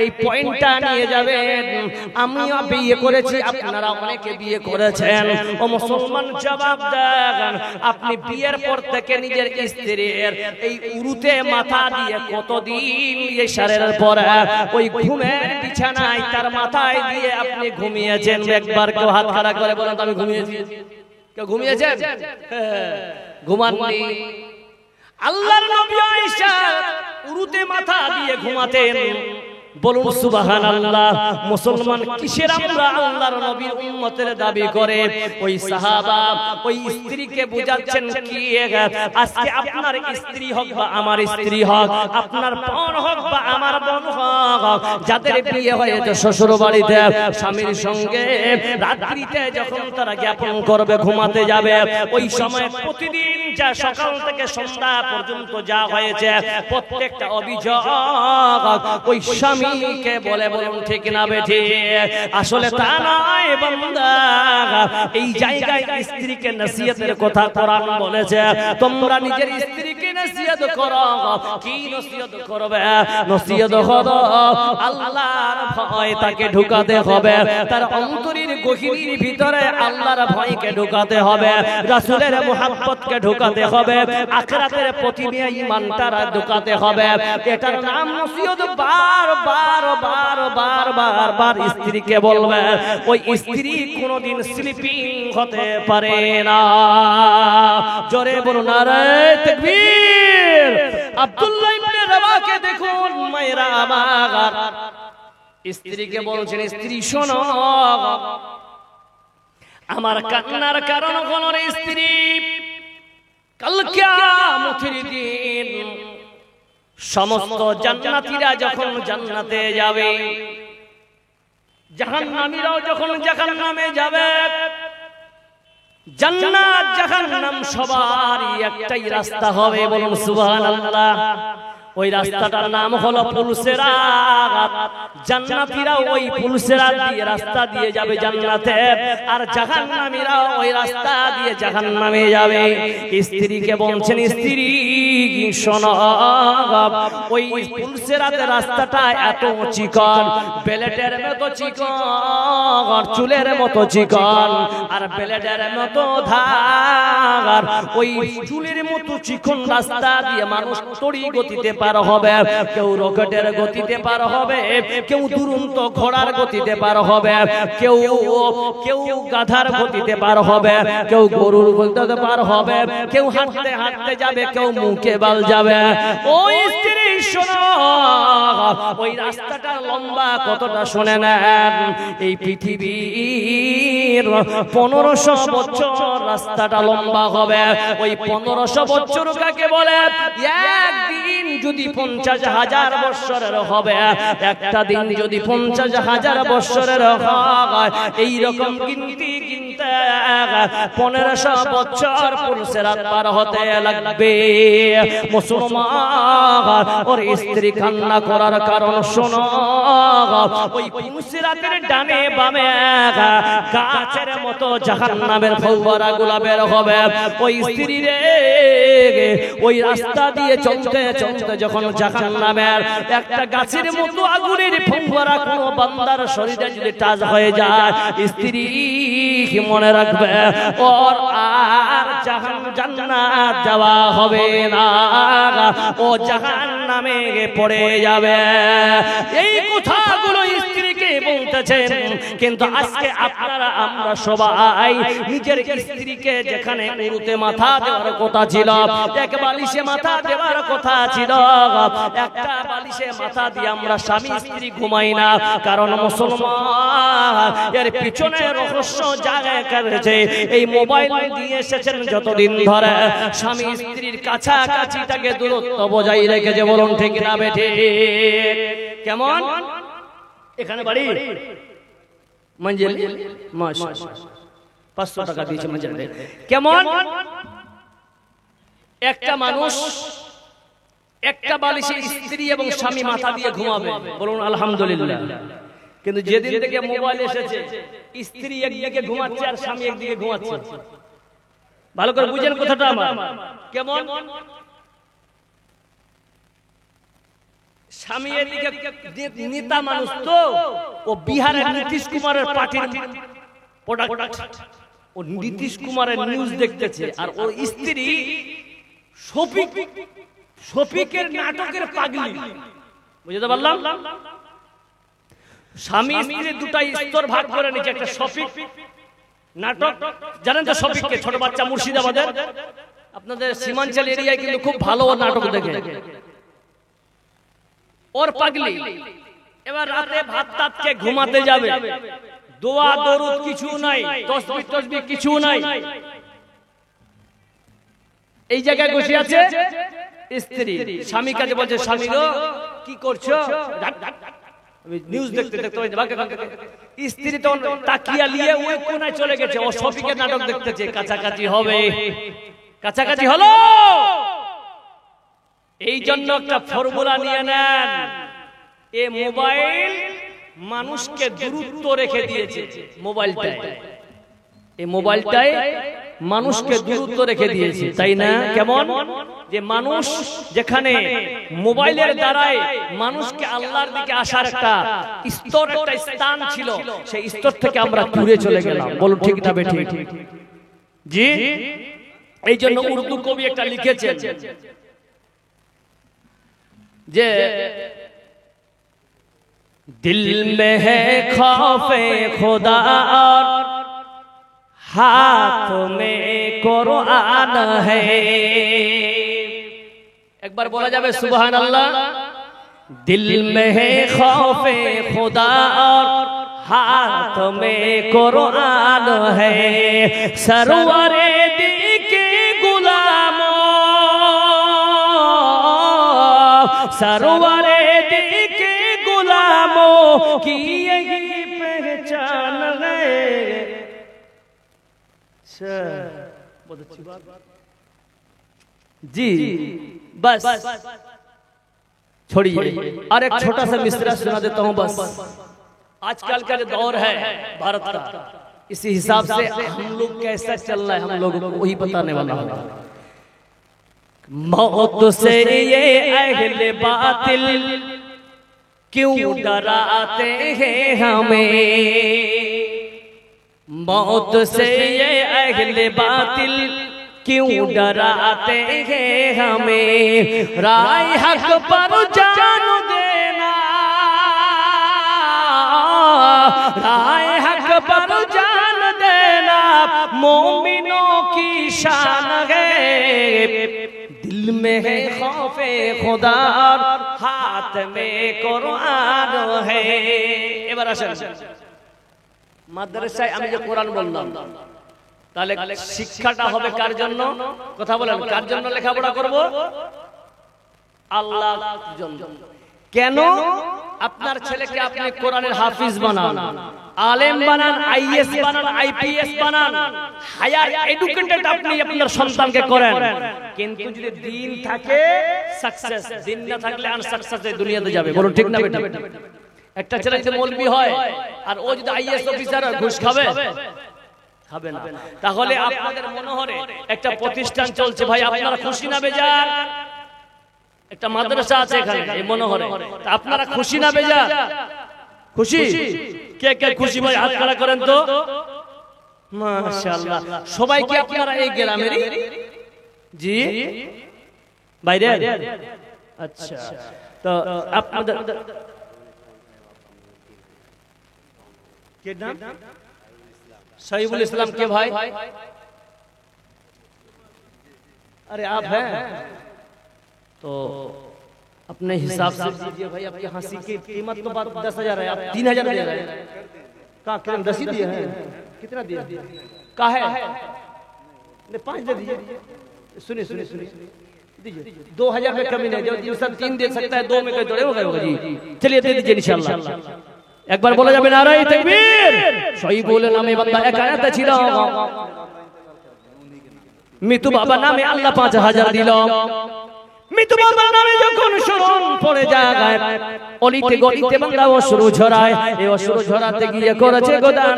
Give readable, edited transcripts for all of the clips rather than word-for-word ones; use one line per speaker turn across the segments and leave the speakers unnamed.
এই পয়েন্টটা নিয়ে যাবেন। আমিও বিয়ে করেছি, আপনারা অনেকে বিয়ে করেছেন। ও মুসলমান জবাব দেন, আপনি বিয়ের পর থেকে নিজের স্ত্রীর এই উরুতে মাথা দিয়ে কতদিন ইশারের পর ওই ঘুমের বিছানায় তার মাথায় দিয়ে আপনি ঘুমিয়েছেন? একবার কেউ হাত খাড়া করে বলেন আমি ঘুমিয়েছি। কেউ ঘুমিয়েছেন? ঘুমাননি। আল্লাহর নবী আয়েশা উরুতে মাথা দিয়ে ঘুমাতেন। বলুন সুবহানাল্লাহ। মুসলমান কিসের আমরা আল্লাহর নবীর উম্মতের দাবি করে? ওই সাহাবা ওই স্ত্রীকে বোঝাচ্ছেন কি, আজকে আপনার স্ত্রী হোক বা আমার স্ত্রী হোক, আপনার বোন হোক বা আমার বোন হোক, যাদের বিয়ে হয়েছে শ্বশুর বাড়িতে স্বামীর সঙ্গে রাত্রিতে যখন তারা জ্ঞাপন করবে, ঘুমাতে যাবে, ওই সময় প্রতিদিন যা সকাল থেকে সন্ধ্যা পর্যন্ত যা হয়েছে প্রত্যেকটা অভিযোগ ওই স্বামী কে বলে। বলুন ঠিক না বেঠি? আসলে তা নয় বান্দা। এই জায়গায় স্ত্রীকে নসিহতের কথা কোরআন বলেছে, তোমরা নিজের স্ত্রীকে নসিহত করো। কি নসিহত করবে? নসিহত হলো আল্লাহর ভয় তাকে ঢুকাতে হবে, তার অন্তরের গভীর ভিতরে আল্লাহর ভয়কে ঢুকাতে হবে, রাসূলের মুহাব্বতকে ঢুকাতে হবে, আখিরাতের প্রতি ঈমানটা ঢুকাতে হবে। এটার নাম নসিহত। বারবার স্ত্রীকে বলবে। ওই স্ত্রী কোনদিন স্লিপিং হতে পারে না। জোরে বলুন নারায়ে তাকবীর। আব্দুল্লাহ ইবনে রাওয়াকে দেখুন মায়েরা আমার, স্ত্রীকে বলছেন স্ত্রী শোনো, আমার কান্নার কারণ হলো রে স্ত্রী, কাল কিয়ামতের দিন সমস্ত জান্নাতীরা যখন জান্নাতে যাবে, জাহান্নামীরাও যখন জাহান্নামে যাবে, জান্নাত জাহান্নাম সবারই একটাই রাস্তা হবে। বলুন সুবহানাল্লাহ। ওই রাস্তাটার নাম হলো পুলসিরাত। জান্নাতীরা ওই পুলসিরাত দিয়ে রাস্তা দিয়ে যাবে জান্নাতে, আর জাহান্নামীরা ওই রাস্তা দিয়ে জাহান্নামে যাবে। স্ত্রীকে বলছেন স্ত্রী শোনো, ওই পুলসিরাতের রাস্তাটা এত চিকন, বেলেটের মতো চিকন, চুলের মতো চিকন, আর বেলেটের মতো ধার। ওই চুলের মতো চিকন রাস্তা দিয়ে মানুষ তড়ি গতিতে পার হবে, কেউ রকেটের গতিতে পার হবে, কেউ দুরন্ত ঘোড়ার গতিতে পার হবে, কেউ গাধার গতিতে পার হবে, কেউ গরুর গতিতে পার হবে, কেউ হাঁটতে হাঁটতে যাবে, কেউ মুখে বাল যাবে। ওই স্ত্রী শোনো, ওই রাস্তাটা লম্বা কতটা শুনে নেন। এই পৃথিবীর 1500 বছর রাস্তাটা লম্বা হবে। ওই 1500 বছর কাকে বলে? একদিন যদি 50,000 বছরের হবে, একটা দিন যদি 50,000 বছরের হয়, এইরকম গিনতে গিনতে 1500 বছর পুলসিরাত পার হতে লাগবে। মুসলমান ওর স্ত্রী কান্না করার কারণ শোনো, ওই পুলসিরাতের ডানে বামে গাছের মতো জাহান্নামের ফৌয়ারাগুলো বের হবে। ওই স্ত্রী রে ওই রাস্তা দিয়ে চলতে চলতে যখন জাহান্নামের একটা গাছের মতো আগুনের ফৌয়ারা কোনো বান্দার শরীরে যদি টাচ হয়ে যায়, স্ত্রী কি মনে রাখবে ওর আর জান্নাত যাওয়া হবে না, ও জাহান্নামে পড়ে যাবে। এই কথাগুলো স্ত্রীকে বলতেছেন। কিন্তু আজকে আপনারা আমরা সবাই নিজের স্ত্রীকে যেখানে উরুতে মাথা দেওয়ার কথা ছিল, এক বালিশে মাথা দেওয়ার কথা ছিল, একটা বালিশে মাথা দিয়ে আমরা স্বামী স্ত্রী ঘুমাই না। কারণ মুসলমান এর পিছনে রহস্য জায়গা করেছে। এই মোবাইল দিয়ে এসেছেন যতদিন ধরে, স্বামী স্ত্রীর কাছাকাছিটাকে দূরত্ব বজায় রেখেছে। বলুন ঠিক না বেঠি? কেমন? এখানে বাড়ি মঞ্জিল 500 টাকা দিয়েছে মঞ্জিল। কেমন? একটা মানুষ একটা বালিশে স্ত্রী এবং স্বামী মাথা দিয়ে ঘুমাবে। বলুন আলহামদুলিল্লাহ। কিন্তু যেদিন থেকে মোবাইল এসেছে, স্ত্রী একদিকে ঘুমাচ্ছে আর স্বামী একদিকে ঘুমাচ্ছে। ভালো করে বুঝেন কথাটা আমার। কেমন? স্বামী এদিকে নেতা মানুষ তো, ও বিহারের নীতিশ কুমারের পার্টির প্রোডাক্ট, ও নীতিশ কুমারের নিউজ দেখতেছে, আর ও স্ত্রী শফিকের নাটকের পাগলি। বুঝতে পারলাম? স্বামী স্ত্রী দুটাই স্তর ভাগ করে নিচ্ছে। একটা শফিক নাটক, জানেন তো শফিককে, ছোট বাচ্চা, মুর্শিদাবাদের, আপনাদের সীমাঞ্চল এরিয়ায় কিন্তু খুব ভালো নাটক দেখে, ওর পাগলি। এবার রাতে ভাত টাত খেয়ে ঘুমাতে যাবে, দোয়া দরুদ কিছু নাই, তাসবিহ তাসবিহ কিছু নাই, এই জায়গায় বসে আছে স্ত্রী। স্বামী কাছে বলছে, স্বামী গো কি করছো? আমি নিউজ দেখতে দেখতে স্ত্রী তো তাকিয়া নিয়ে ওই কোনায় চলে গেছে, ও শফিকের নাটক দেখতেছে। কাছাকাছি হবে, কাছাকাছি হলো। এই জন্য একটা ফর্মুলা নিয়ে নেন, এ মোবাইল মানুষকে দূরত্ব রেখে দিয়েছে। মোবাইলটাই, এই মোবাইলটাই মানুষকে দূরত্ব রেখে দিয়েছে, তাই না? কেমন যে মানুষ যেখানে মোবাইলের দ্বারাই মানুষকে আল্লাহর দিকে আসার একটা স্তর, একটা স্থান ছিল, সেই স্তর থেকে আমরা দূরে চলে গেলাম। বলুন ঠিক না বেঠিক? জি। এই জন্য উর্দু কবি একটা লিখেছেন যে दिल में है खौफे खुदा और हाथ में कुरान है। एक बार बोला जाए सुभान अल्लाह। दिल में है खौफे खुदा और हाथ में कुरान है, सरवरे दी के गुलामों, सरवरे दी के की यही पहचान है। बहुत अच्छी बात जी। बस छोड़िए, और एक छोटा सा मिसरा सुना देता हूं बस। आजकल का जो दौर है भारत का, इसी हिसाब से हम लोग कैसा चल रहा है, हम लोगों को वही बताने वाला हूं। मौत से ये अहले बातिल क्यों डराते हैं हमें, मौत से ये अहले बातिल क्यों डराते हैं हमें, राय हक पर जान देना, राय हक पर जान देना मोमिनों की शान है। दिल में है खौफे खुदा, हाथ में कुरान है। এবার আসেন, মাদ্রাসায় আমি যে কোরআন বললাম, তাহলে শিক্ষাটা হবে কার জন্য? কথা বলেন, কার জন্য লেখাপড়া করব? আল্লাহর জন্য। কেন? আপনার ছেলেকে আপনি কোরআনের হাফিজ বানান, আলেম বানান, আইএস বানান, আইপিএস বানান, হায়ার এডুকেটেড আপনি আপনার সন্তানকে করেন, কিন্তু যদি দিন থাকে সাকসেস, দিন না থাকলে আনসাকসেস এই দুনিয়াতে যাবে। বলুন ঠিক না বেটা? একটা ছেলে যদি মৌলবি হয় আর ও যদি আইএস অফিসার হয়, ঘুষ খাবে? খাবে না। তাহলে আপনাদের মনোহরে একটা প্রতিষ্ঠান চলছে, ভাই আপনারা খুশি না বেজার? একটা মাদ্রাসা আছে এখানে এই মনোহরে, আপনারা খুশি না বেজার? খুশি? কে কে খুশি ভাই হাত খাড়া করেন তো। মাশাআল্লাহ। সবাই কি আপনারা এই গ্রামেরই? জি বাইরে? আচ্ছা, তো আপনাদের কে নাম? शहीबुल इस्लाम के भाई? अरे आप हैं तो अपने हिसाब से दीजिए भाई। आपकी हंसी की कीमत तो बात 10,000 है, आप 3,000 दे रहे हैं। कहाँ किरण 10 ही दिए हैं? कितना दिया? कहाँ है? 5 दे दीजिए। सुनिए सुनिए सुनिए, दीजिए 2,000 में कमी नहीं। जो सब 3 दे सकता है, 2 में कहीं थोड़े होगा जी। चलिए दे दीजिए इंशाल्लाह। একবার বলা যাবে নারায়ে তাকবীর। শহীদুল নামে বান্দা এক আয়াত ছিল, মিতু বাবা নামে আল্লাহ 5,000 দিল। মৃত্যু বাবার নামে যখন স্মরণ পড়ে যায়, অলিতে গলিতে বাংলা অশ্রু ঝরায়। এই অশ্রু ঝরাতে গিয়ে করেছে গোদান,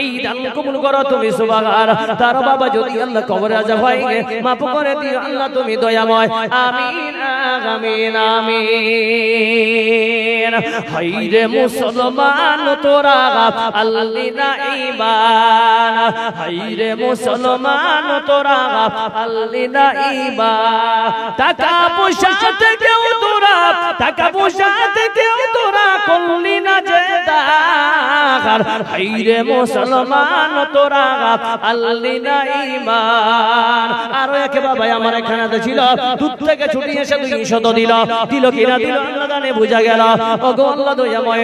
এই দান কবুল করো তুমি সুবহান। তার বাবা যদি আল্লাহ কবরে আযাব হয় মাফ করে দিও আল্লাহ তুমি দয়াময়। আমিন আমিন আমিন। হাইরে মুসলমান তোরা আল্লি না ঈমান, হাইরে মুসলমান তোরা আল্লি না ঈমান। টাকা পয়সা থেকেও তোরা, টাকা পয়সা থেকেও তোরা করলি না যে দান, হাইরে মুসলমান তোরা আল্লি না ঈমান। আরো এক বাবা আমার এখানে ছিল, দুধ থেকে ছুটি এসে 200 দিল, দিল কিনা দিল আল্লাহ জানে, বুঝা গেল। ওগো আল্লাহ দয়াময়।